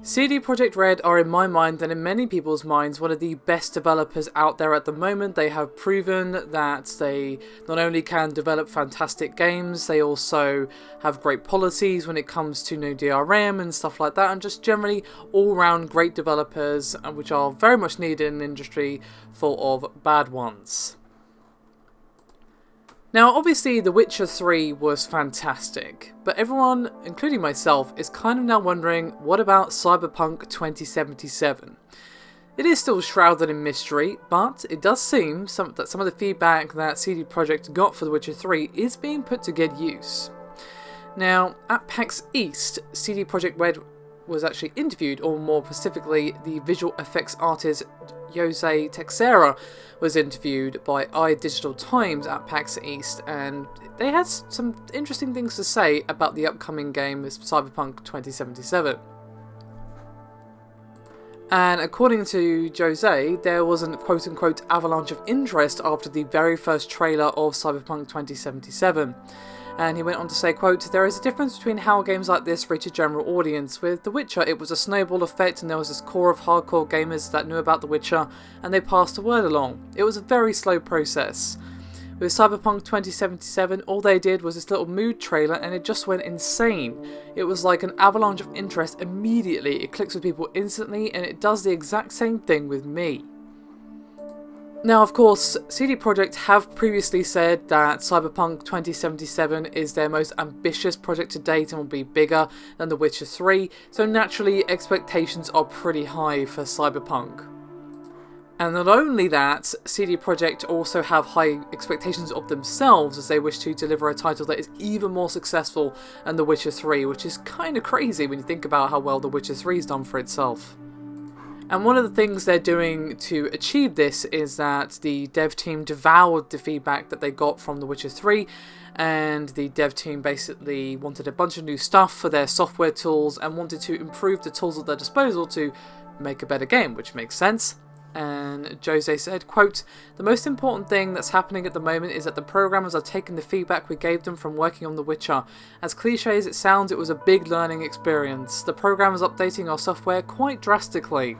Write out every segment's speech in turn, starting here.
CD Projekt Red are, in my mind and in many people's minds, one of the best developers out there at the moment. They have proven that they not only can develop fantastic games, they also have great policies when it comes to no DRM and stuff like that, and just generally all-round great developers, which are very much needed in an industry full of bad ones. Now, obviously, The Witcher 3 was fantastic, but everyone, including myself, is kind of now wondering, what about Cyberpunk 2077? It is still shrouded in mystery, but it does seem that some of the feedback that CD Projekt got for The Witcher 3 is being put to good use. Now, at PAX East, CD Projekt Red was actually interviewed, or more specifically, the visual effects artist Jose Teixeira was interviewed by iDigital Times at PAX East, and they had some interesting things to say about the upcoming game, Cyberpunk 2077. And according to Jose, there was an quote-unquote avalanche of interest after the very first trailer of Cyberpunk 2077. And he went on to say, quote, "There is a difference between how games like this reach a general audience. With The Witcher, it was a snowball effect, and there was this core of hardcore gamers that knew about The Witcher, and they passed the word along. It was a very slow process. With Cyberpunk 2077, all they did was this little mood trailer, and it just went insane. It was like an avalanche of interest immediately. It clicks with people instantly, and it does the exact same thing with me." Now, of course, CD Projekt have previously said that Cyberpunk 2077 is their most ambitious project to date and will be bigger than The Witcher 3, so naturally expectations are pretty high for Cyberpunk. And not only that, CD Projekt also have high expectations of themselves as they wish to deliver a title that is even more successful than The Witcher 3, which is kind of crazy when you think about how well The Witcher 3 has done for itself. And one of the things they're doing to achieve this is that the dev team devoured the feedback that they got from The Witcher 3, and the dev team basically wanted a bunch of new stuff for their software tools and wanted to improve the tools at their disposal to make a better game, which makes sense. And Jose said, quote, "The most important thing that's happening at the moment is that the programmers are taking the feedback we gave them from working on The Witcher. As cliche as it sounds, it was a big learning experience. The programmers updating our software quite drastically."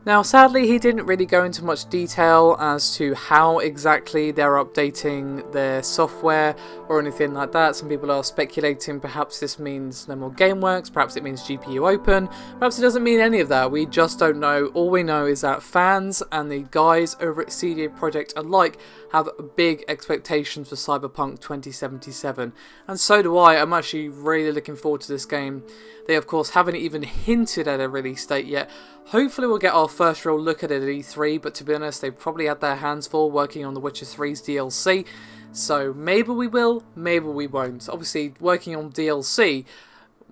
Now, sadly, he didn't really go into much detail as to how exactly they're updating their software or anything like that. Some people are speculating perhaps this means no more GameWorks, perhaps it means GPU open, perhaps it doesn't mean any of that. We just don't know. All we know is that fans and the guys over at CD Projekt alike have big expectations for Cyberpunk 2077, and so do I. I'm actually really looking forward to this game. They, of course, haven't even hinted at a release date yet. Hopefully we'll get our first real look at it at E3, but to be honest, they've probably had their hands full working on The Witcher 3's DLC, so maybe we will, maybe we won't. Obviously, working on DLC,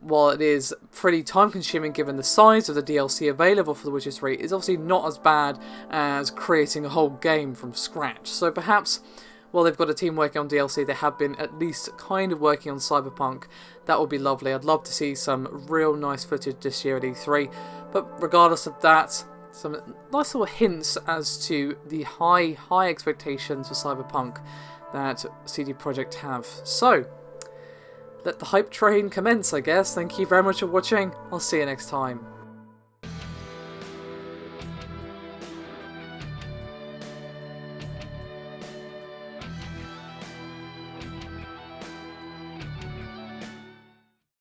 while it is pretty time-consuming given the size of the DLC available for The Witcher 3, is obviously not as bad as creating a whole game from scratch. So perhaps, while they've got a team working on DLC, they have been at least kind of working on Cyberpunk. That would be lovely. I'd love to see some real nice footage this year at E3. But regardless of that, some nice little hints as to the high expectations for Cyberpunk that CD Projekt have. So, let the hype train commence, I guess. Thank you very much for watching. I'll see you next time.